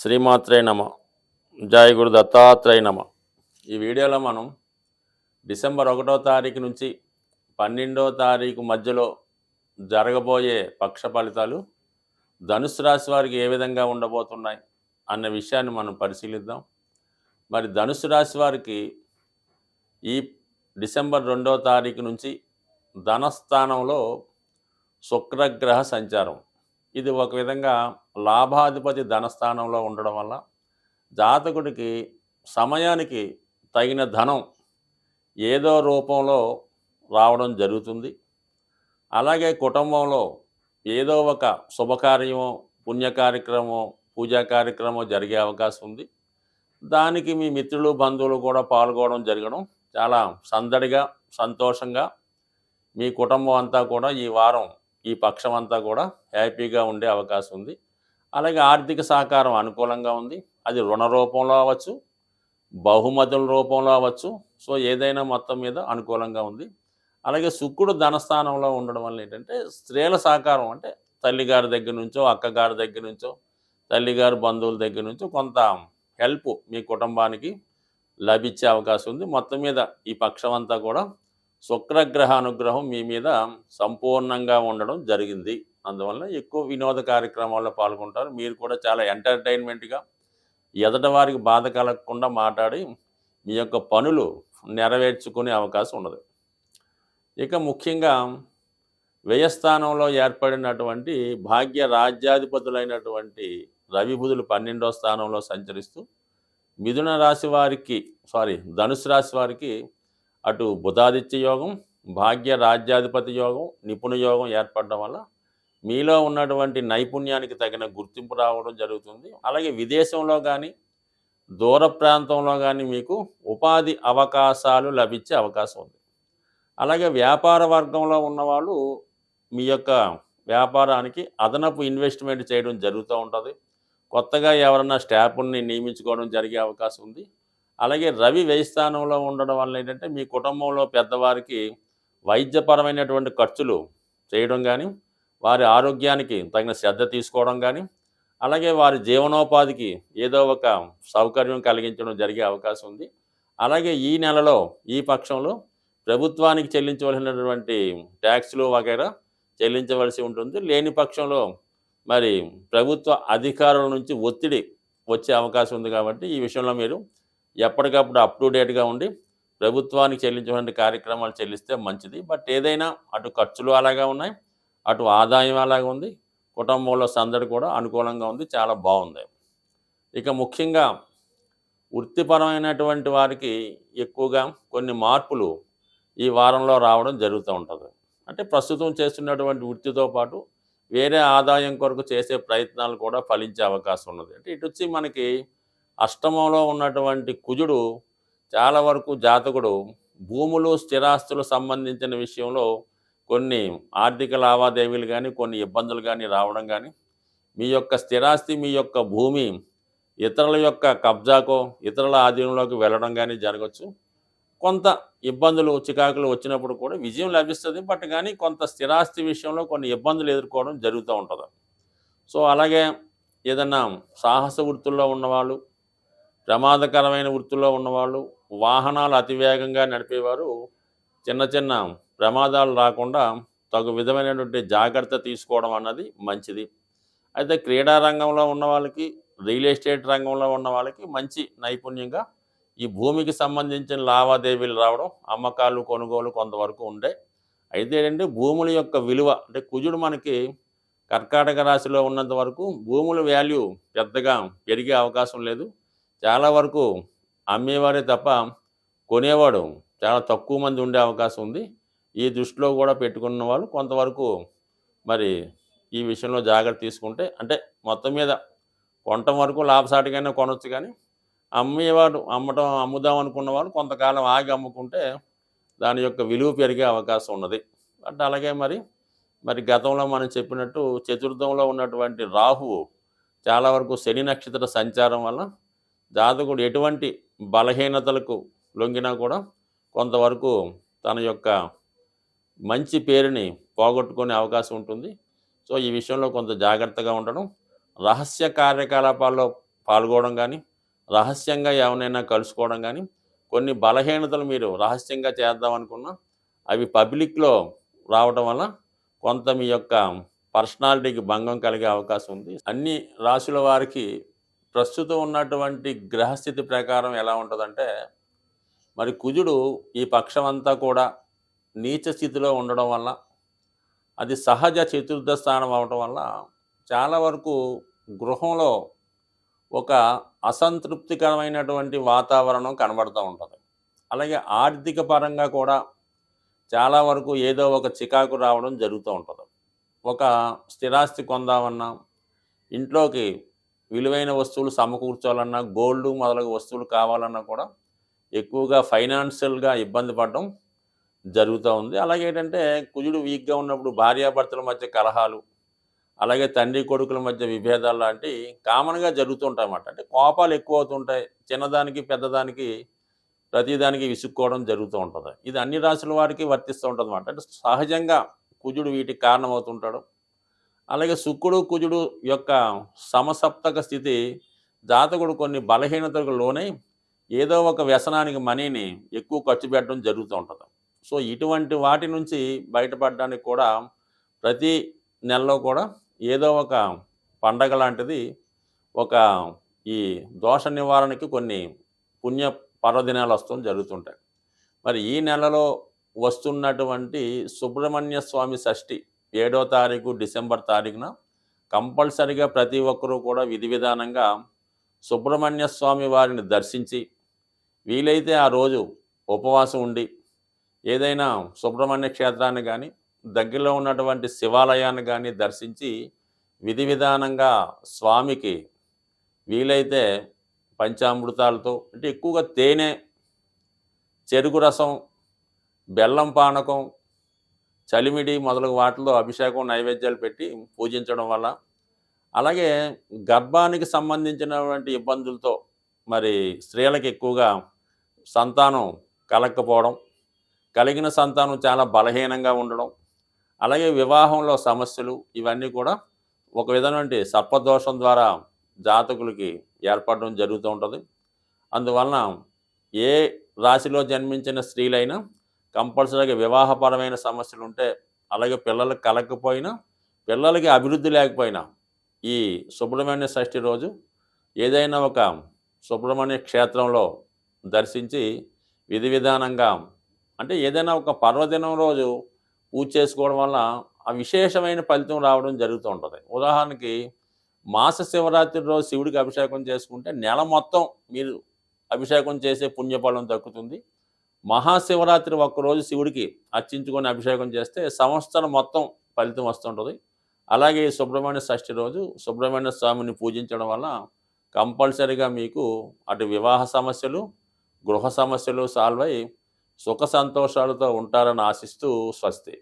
శ్రీమాత్రే నమ. జై గురు దత్తాత్రేయ నమ. ఈ వీడియోలో మనం డిసెంబర్ 1వ తారీఖు నుంచి 12వ తారీఖు మధ్యలో జరగబోయే పక్ష ఫలితాలు ధనుసు రాశి వారికి ఏ విధంగా ఉండబోతున్నాయి అన్న విషయాన్ని మనం పరిశీలిద్దాం. మరి ధనుసు రాశి వారికి ఈ డిసెంబర్ 2వ తారీఖు నుంచి ధనస్థానంలో శుక్రగ్రహ సంచారం, ఇది ఒక విధంగా లాభాధిపతి ధనస్థానంలో ఉండడం వల్ల జాతకుడికి సమయానికి తగిన ధనం ఏదో రూపంలో రావడం జరుగుతుంది. అలాగే కుటుంబంలో ఏదో ఒక శుభకార్యమో, పుణ్యకార్యక్రమో, పూజా కార్యక్రమం జరిగే అవకాశం ఉంది. దానికి మీ మిత్రులు, బంధువులు కూడా పాల్గొనడం జరగడం చాలా సందడిగా, సంతోషంగా మీ కుటుంబం అంతా కూడా ఈ వారం, ఈ పక్షం అంతా కూడా హ్యాపీగా ఉండే అవకాశం ఉంది. అలాగే ఆర్థిక సహకారం అనుకూలంగా ఉంది. అది రుణ రూపంలో అవ్వచ్చు, బహుమతుల రూపంలో అవ్వచ్చు. సో ఏదైనా మొత్తం మీద అనుకూలంగా ఉంది. అలాగే శుక్రుడు ధనస్థానంలో ఉండడం వల్ల ఏంటంటే స్త్రీల సహకారం, అంటే తల్లిగారి దగ్గర నుంచో, అక్కగారి దగ్గర నుంచో, తల్లిగారి బంధువుల దగ్గర నుంచో కొంత హెల్ప్ మీ కుటుంబానికి లభించే అవకాశం ఉంది. మొత్తం మీద ఈ పక్షం అంతా కూడా శుక్రగ్రహ అనుగ్రహం మీ మీద సంపూర్ణంగా ఉండడం జరిగింది. అందువల్ల ఎక్కువ వినోద కార్యక్రమాల్లో పాల్గొంటారు. మీరు కూడా చాలా ఎంటర్టైన్మెంట్గా, ఎదట వారికి బాధ కలగకుండా మాట్లాడి మీ యొక్క పనులు నెరవేర్చుకునే అవకాశం ఉన్నది. ఇక ముఖ్యంగా వ్యయస్థానంలో ఏర్పడినటువంటి భాగ్య రాజ్యాధిపతులైనటువంటి రవి బుధులు 12వ స్థానంలో సంచరిస్తూ మిథున రాశి వారికి, ధనుసు రాశి వారికి అటు బుధాదిత్య యోగం, భాగ్య రాజ్యాధిపతి యోగం, నిపుణ యోగం ఏర్పడడం వల్ల మీలో ఉన్నటువంటి నైపుణ్యానికి తగిన గుర్తింపు రావడం జరుగుతుంది. అలాగే విదేశంలో కానీ, దూర ప్రాంతంలో కానీ మీకు ఉపాధి అవకాశాలు లభించే అవకాశం ఉంది. అలాగే వ్యాపార వర్గంలో ఉన్నవాళ్ళు మీ యొక్క వ్యాపారానికి అదనపు ఇన్వెస్ట్మెంట్ చేయడం జరుగుతూ ఉంటుంది. కొత్తగా ఎవరన్నా స్టాఫ్ని నియమించుకోవడం జరిగే అవకాశం ఉంది. అలాగే రవి వ్యయస్థానంలో ఉండడం వల్ల ఏంటంటే మీ కుటుంబంలో పెద్దవారికి వైద్యపరమైనటువంటి ఖర్చులు చేయడం కానీ, వారి ఆరోగ్యానికి తగిన శ్రద్ధ తీసుకోవడం కానీ, అలాగే వారి జీవనోపాధికి ఏదో ఒక సౌకర్యం కలిగించడం జరిగే అవకాశం ఉంది. అలాగే ఈ నెలలో, ఈ పక్షంలో ప్రభుత్వానికి చెల్లించవలసినటువంటి ట్యాక్స్లు వగైరా చెల్లించవలసి ఉంటుంది. లేని పక్షంలో మరి ప్రభుత్వ అధికారుల నుంచి ఒత్తిడి వచ్చే అవకాశం ఉంది. కాబట్టి ఈ విషయంలో మీరు ఎప్పటికప్పుడు అప్ టు డేట్గా ఉండి ప్రభుత్వానికి చెల్లించేటువంటి కార్యక్రమాలు చెల్లిస్తే మంచిది. బట్ ఏదైనా అటు ఖర్చులు అలాగా ఉన్నాయి, అటు ఆదాయం అలాగా ఉంది, కుటుంబంలో సందడి కూడా అనుకూలంగా ఉంది, చాలా బాగుంది. ఇక ముఖ్యంగా వృత్తిపరమైనటువంటి వారికి ఎక్కువగా కొన్ని మార్పులు ఈ వారంలో రావడం జరుగుతూ ఉంటుంది. అంటే ప్రస్తుతం చేస్తున్నటువంటి వృత్తితో పాటు వేరే ఆదాయం కొరకు చేసే ప్రయత్నాలు కూడా ఫలించే అవకాశం ఉన్నది. అంటే ఇటు వచ్చి మనకి అష్టమంలో ఉన్నటువంటి కుజుడు చాలా వరకు జాతకుడు భూములు, స్థిరాస్తులు సంబంధించిన విషయంలో కొన్ని ఆర్థిక లావాదేవీలు కానీ, కొన్ని ఇబ్బందులు కానీ రావడం కానీ, మీ యొక్క స్థిరాస్తి, మీ యొక్క భూమి ఇతరుల యొక్క కబ్జాకో, ఇతరుల ఆధీనంలోకి వెళ్ళడం కానీ జరగచ్చు. కొంత ఇబ్బందులు, చికాకులు వచ్చినప్పుడు కూడా విజయం లభిస్తుంది. బట్ కానీ కొంత స్థిరాస్తి విషయంలో కొన్ని ఇబ్బందులు ఎదుర్కోవడం జరుగుతూ ఉంటుంది. సో అలాగే ఏదన్నా సాహస వృత్తుల్లో ఉన్నవాళ్ళు, ప్రమాదకరమైన వృత్తుల్లో ఉన్నవాళ్ళు, వాహనాలు అతివేగంగా నడిపేవారు చిన్న చిన్న ప్రమాదాలు రాకుండా తగు విధమైనటువంటి జాగ్రత్త తీసుకోవడం అన్నది మంచిది. అయితే క్రీడా రంగంలో ఉన్న వాళ్ళకి, రియల్ ఎస్టేట్ రంగంలో ఉన్న వాళ్ళకి మంచి నైపుణ్యంగా ఈ భూమికి సంబంధించిన లావాదేవీలు రావడం, అమ్మకాలు, కొనుగోలు కొంతవరకు ఉండే. అయితే ఏంటంటే భూముల యొక్క విలువ, అంటే కుజుడు మనకి కర్కాటక రాశిలో ఉన్నంత వరకు భూముల వాల్యూ పెద్దగా పెరిగే అవకాశం లేదు. చాలా వరకు అమ్మేవారే తప్ప కొనేవాడు చాలా తక్కువ మంది ఉండే అవకాశం ఉంది. ఈ దృష్టిలో కూడా పెట్టుకున్న వాళ్ళు కొంతవరకు మరి ఈ విషయంలో జాగ్రత్త తీసుకుంటే, అంటే మొత్తం మీద కొనటం వరకు లాభసాటిగానే కొనవచ్చు, కానీ అమ్ముదాం అనుకున్న వాళ్ళు కొంతకాలం ఆగి అమ్ముకుంటే దాని యొక్క విలువ పెరిగే అవకాశం ఉన్నది. అంటే అలాగే మరి గతంలో మనం చెప్పినట్టు చతుర్థంలో ఉన్నటువంటి రాహువు చాలా వరకు శని నక్షత్ర సంచారం వల్ల జాతకుడు ఎటువంటి బలహీనతలకు లొంగినా కూడా కొంతవరకు తన యొక్క మంచి పేరుని పోగొట్టుకునే అవకాశం ఉంటుంది. సో ఈ విషయంలో కొంత జాగ్రత్తగా ఉండడం, రహస్య కార్యకలాపాల్లో పాల్గొనడం కానీ, రహస్యంగా ఎవరినైనా కలుసుకోవడం కానీ, కొన్ని బలహీనతలు మీరు రహస్యంగా చేద్దామనుకున్నా అవి పబ్లిక్‌లో రావటం వల్ల కొంత మీ యొక్క పర్సనాలిటీకి భంగం కలిగే అవకాశం ఉంది. అన్ని రాశుల వారికి ప్రస్తుతం ఉన్నటువంటి గ్రహస్థితి ప్రకారం ఎలా ఉంటదంటే, మరి కుజుడు ఈ పక్షమంతా కూడా నీచ స్థితిలో ఉండడం వల్ల, అది సహజ చతుర్థ స్థానం అవ్వటం వల్ల చాలా వరకు గృహంలో ఒక అసంతృప్తికరమైనటువంటి వాతావరణం కనబడుతూ ఉంటుంది. అలాగే ఆర్థిక పరంగా కూడా చాలా వరకు ఏదో ఒక చికాకు రావడం జరుగుతూ ఉంటుంది. ఒక స్థిరాస్తి కొందామన్నా, ఇంట్లోకి విలువైన వస్తువులు సమకూర్చాలన్నా, గోల్డ్ మొదలగు వస్తువులు కావాలన్నా కూడా ఎక్కువగా ఫైనాన్షియల్‌గా ఇబ్బంది పడడం జరుగుతూ ఉంది. అలాగే ఏంటంటే కుజుడు వీక్‌గా ఉన్నప్పుడు భార్యాభర్తల మధ్య కలహాలు, అలాగే తండ్రి కొడుకుల మధ్య విభేదాలు లాంటివి కామన్‌గా జరుగుతూ ఉంటాయన్నమాట. అంటే కోపాలు ఎక్కువ అవుతుంటాయి. చిన్నదానికి, పెద్దదానికి ప్రతిదానికి విసుక్కోవడం జరుగుతూ ఉంటుంది. ఇది అన్ని రాశుల వారికి వర్తిస్తూ ఉంటుందన్నమాట. అంటే సహజంగా కుజుడు వీటికి కారణమవుతుంటాడు. అలాగే శుక్రుడు, కుజుడు యొక్క సమసప్తక స్థితి జాతకుడు కొన్ని బలహీనతలకు లోనై ఏదో ఒక వ్యసనానికి మనీని ఎక్కువ ఖర్చు పెట్టడం జరుగుతూ ఉంటుంది. సో ఇటువంటి వాటి నుంచి బయటపడడానికి కూడా ప్రతి నెలలో కూడా ఏదో ఒక పండగ లాంటిది, ఒక ఈ దోష నివారణకి కొన్ని పుణ్య పర్వదినాలు వస్తూ జరుగుతుంటాయి. మరి ఈ నెలలో వస్తున్నటువంటి సుబ్రహ్మణ్య స్వామి షష్ఠి 7వ తారీఖు డిసెంబర్ తారీఖున కంపల్సరిగా ప్రతి ఒక్కరూ కూడా విధి విధానంగా సుబ్రహ్మణ్య స్వామి వారిని దర్శించి, వీలైతే ఆ రోజు ఉపవాసం ఉండి ఏదైనా సుబ్రహ్మణ్య క్షేత్రాన్ని కానీ, దగ్గరలో ఉన్నటువంటి శివాలయాన్ని కానీ దర్శించి విధి విధానంగా స్వామికి వీలైతే పంచామృతాలతో, అంటే ఎక్కువగా తేనె, చెరుకు రసం, బెల్లం పానకం, చలిమిడి మొదలగు వాటిలో అభిషేకం నైవేద్యాలు పెట్టి పూజించడం వల్ల, అలాగే గర్భానికి సంబంధించినటువంటి ఇబ్బందులతో మరి స్త్రీలకు ఎక్కువగా సంతానం కలగకపోవడం, కలిగిన సంతానం చాలా బలహీనంగా ఉండడం, అలాగే వివాహంలో సమస్యలు, ఇవన్నీ కూడా ఒక విధమైనటువంటి సర్పదోషం ద్వారా జాతకులకి ఏర్పడడం జరుగుతూ ఉంటుంది. అందువలన ఏ రాశిలో జన్మించిన స్త్రీలైనా కంపల్సరీగా వివాహపరమైన సమస్యలు ఉంటే, అలాగే పిల్లలకు కలగకపోయినా, పిల్లలకి అభివృద్ధి లేకపోయినా ఈ సుబ్రహ్మణ్య షష్ఠి రోజు ఏదైనా ఒక సుబ్రహ్మణ్య క్షేత్రంలో దర్శించి విధి విధానంగా, అంటే ఏదైనా ఒక పర్వదినం రోజు పూజ చేసుకోవడం వల్ల ఆ విశేషమైన ఫలితం రావడం జరుగుతూ ఉంటుంది. ఉదాహరణకి మాస శివరాత్రి రోజు శివుడికి అభిషేకం చేసుకుంటే నెల మొత్తం మీరు అభిషేకం చేసే పుణ్యఫలం దక్కుతుంది. మహాశివరాత్రి ఒక్కరోజు శివుడికి అర్చించుకొని అభిషేకం చేస్తే సంవత్సరం మొత్తం ఫలితం వస్తుంటుంది. అలాగే సుబ్రహ్మణ్య షష్ఠి రోజు సుబ్రహ్మణ్య స్వామిని పూజించడం వల్ల కంపల్సరీగా మీకు అటు వివాహ సమస్యలు, గృహ సమస్యలు సాల్వ్ అయి సుఖ సంతోషాలతో ఉంటారని ఆశిస్తూ స్వస్తి.